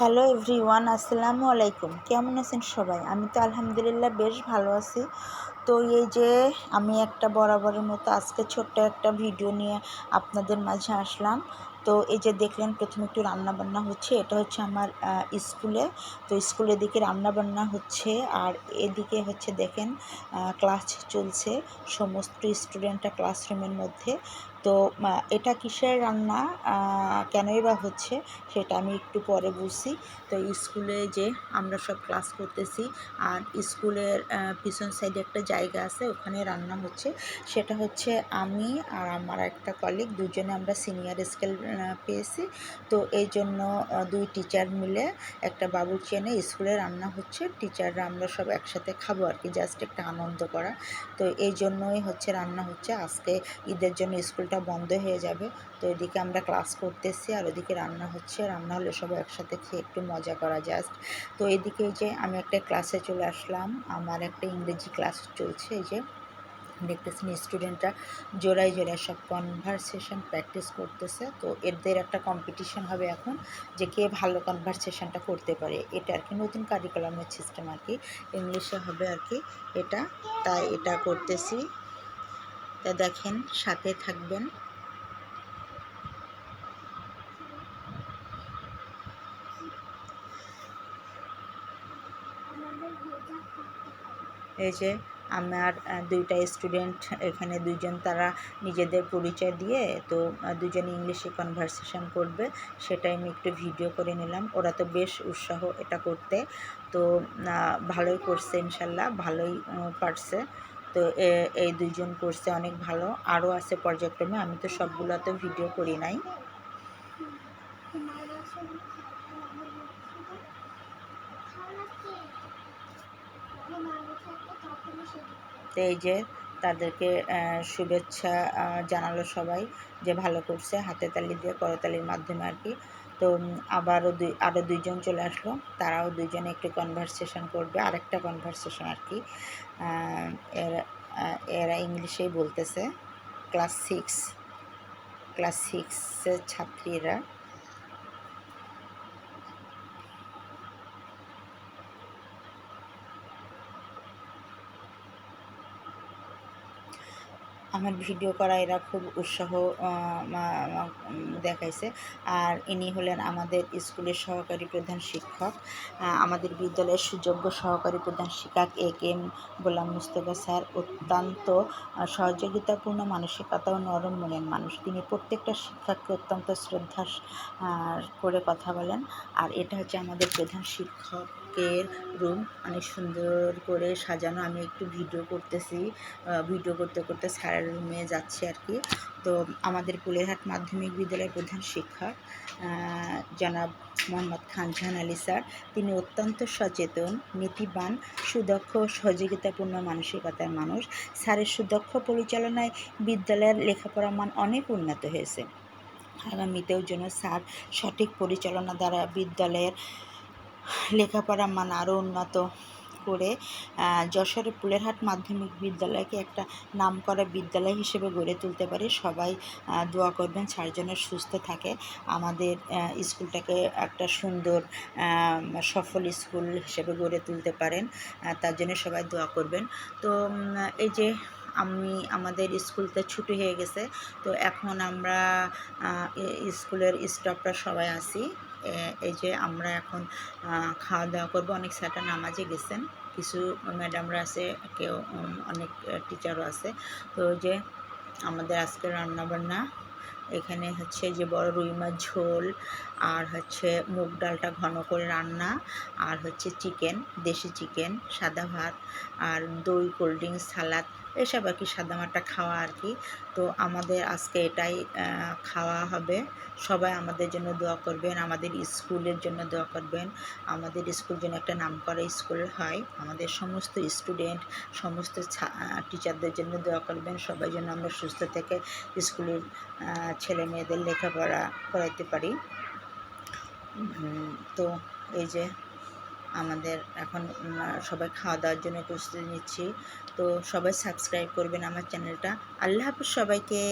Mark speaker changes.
Speaker 1: Hello everyone, আসসালামু আলাইকুম। কেমন আছেন সবাই? আমি তো আলহামদুলিল্লাহ বেশ ভালো আছি। তো এই যে আমি একটা বরাবরের মতো আজকে ছোট্ট একটা ভিডিও নিয়ে আপনাদের মাঝে আসলাম। তো এই যে দেখলেন প্রথমে একটু রান্নাবান্না হচ্ছে, এটা হচ্ছে আমার স্কুলে। তো স্কুলের দিকে রান্নাবান্না হচ্ছে, আর এদিকে হচ্ছে দেখেন ক্লাস চলছে, সমস্ত স্টুডেন্টরা ক্লাসরুমের মধ্যে। তো এটা কিসের রান্না, কেনই বা হচ্ছে সেটা আমি একটু পরে বুঝছি। তো স্কুলে যে আমরা সব ক্লাস করতেছি, আর স্কুলের পিছন সাইডে একটা জায়গা আছে, ওখানে রান্না হচ্ছে। সেটা হচ্ছে আমি আর আমার একটা কলিগ দুজনে আমরা সিনিয়র স্কেল পেয়েছি। তো এই জন্য দুই টিচার মিলে একটা বাবুর্চি এনে স্কুলে রান্না হচ্ছে, টিচাররা আমরা সব একসাথে খাবো আর কি, জাস্ট একটা আনন্দ করা। তো এই জন্যই হচ্ছে রান্না হচ্ছে। আজকে ঈদের জন্য স্কুলটা বন্ধ হয়ে যাবে, তো এদিকে আমরা ক্লাস করতেছি আর ওদিকে রান্না হচ্ছে। রান্না হলে সবাই একসাথে খেয়ে একটু মজা করা জাস্ট। তো এদিকে যে আমি একটা ক্লাসে চলে আসলাম, আমার একটা ইংরেজি ক্লাস চলছে। এই যে দেখতেছেন স্টুডেন্টরা জোড়ায় জোড়ায় সব কনভারসেশন প্র্যাকটিস করতেছে। তো এদের একটা কম্পিটিশন হবে এখন, যে কে ভালো কনভারসেশনটা করতে পারে। এটা আর কি নতুন কারিকুলামের সিস্টেম আর কি, ইংলিশে হবে আর কি এটা। তাই এটা করতেছি, তা দেখেন সাথে থাকবেন। এই যে আমার দুইটা স্টুডেন্ট এখানে, দুইজন তারা নিজেদের পরিচয় দিয়ে, তো দুজনে ইংলিশে কনভারসেশন করবে, সেটাই আমি একটু ভিডিও করে নিলাম। ওরা তো বেশ উৎসাহ এটা করতে, তো ভালোই করছে, ইনশাল্লাহ ভালোই পারছে। তো এই দুইজন করছে অনেক ভালো, আরও আছে পর্যায়ক্রমে, আমি তো সবগুলোতে ভিডিও করি নাই। তো এই যে তাদেরকে শুভেচ্ছা জানালো সবাই, যে ভালো করছে, হাতে তালি দিয়ে করতালির মাধ্যমে আর কি। তো আরও দুইজন চলে আসলো, তারাও দুইজনে একটু কনভারসেশন করবে, আরেকটা কনভারসেশন আর কি। এরা এরা ইংলিশেই বলতেছে, ক্লাস সিক্সের ছাত্রীরা। আমার ভিডিও করা এরা খুব উৎসাহ দেখাইছে। আর ইনি হলেন আমাদের স্কুলের সহকারী প্রধান শিক্ষক, আমাদের বিদ্যালয়ের সুযোগ্য সহকারী প্রধান শিক্ষক AK গোলাম মুস্তফা স্যার। অত্যন্ত সহযোগিতাপূর্ণ মানসিকতা ও নরম মনের মানুষ। তিনি প্রত্যেকটা শিক্ষককে অত্যন্ত শ্রদ্ধা করে কথা বলেন। আর এটা হচ্ছে আমাদের প্রধান শিক্ষকের রুম, অনেক সুন্দর করে সাজানো। আমি একটু ভিডিও করতেছি, ভিডিও করতে করতে স্যারের রুমে যাচ্ছি আর কি। তো আমাদের কুলেরহাট মাধ্যমিক বিদ্যালয়ের প্রধান শিক্ষক জনাব মোহাম্মদ খানজাহান আলী স্যার, তিনি অত্যন্ত সচেতন, নীতিবান, সুদক্ষ ও সহযোগিতাপূর্ণ মানসিকতার মানুষ। স্যারের সুদক্ষ পরিচালনায় বিদ্যালয়ের লেখাপড়ার মান অনেক উন্নত হয়েছে। আগামীতেও যেন স্যার সঠিক পরিচালনা দ্বারা বিদ্যালয়ের লেখাপড়ার মান আরও উন্নত করে যশোরের পুলেরহাট মাধ্যমিক বিদ্যালয়কে একটা নামকরা বিদ্যালয় হিসেবে গড়ে তুলতে পারে। সবাই দোয়া করবেন স্যার যেন সুস্থ থাকে, আমাদের স্কুলটাকে একটা সুন্দর সফল স্কুল হিসেবে গড়ে তুলতে পারেন, তার জন্য সবাই দোয়া করবেন। তো এই যে আমাদের স্কুলতে ছুটি হয়ে গেছে, তো এখন আমরা স্কুলের স্টাফরা সবাই আছি। এই যে আমরা এখন খাওয়া দাওয়া করবো। অনেক স্যাররা নামাজে গেছেন, কিছু ম্যাডামরা আছে, কেউ অনেক টিচারও আছে। তো যে আমাদের আজকে রান্নাবান্না এখানে হচ্ছে যে বড় রুই মাছ ঝোল, আর হচ্ছে মুগ ডালটা ঘন করে রান্না, আর হচ্ছে চিকেন, দেশি চিকেন, সাদা ভাত, আর দই, কোল্ড ড্রিঙ্কস, সালাদ, এসব আর কি, সাদামাটা খাওয়া আর কি। তো আমাদের আজকে এটাই খাওয়া হবে। সবাই আমাদের জন্য দোয়া করবেন, আমাদের স্কুলের জন্য দোয়া করবেন, আমাদের স্কুল যেন একটা নামকরা স্কুল হয়। আমাদের সমস্ত স্টুডেন্ট, সমস্ত টিচারদের জন্য দোয়া করবেন, সবাই যেন আমরা সুস্থ থেকে স্কুলের ছেলে মেয়েদের লেখাপড়া করাইতে পারি। তো এই যে আমাদের এখন সবাই খাওয়া দাওয়ার জন্য প্রস্তুতি নিচ্ছি। তো সবাই সাবস্ক্রাইব করবেন আমার চ্যানেলটা। আল্লাহ হাফেজ সবাইকে।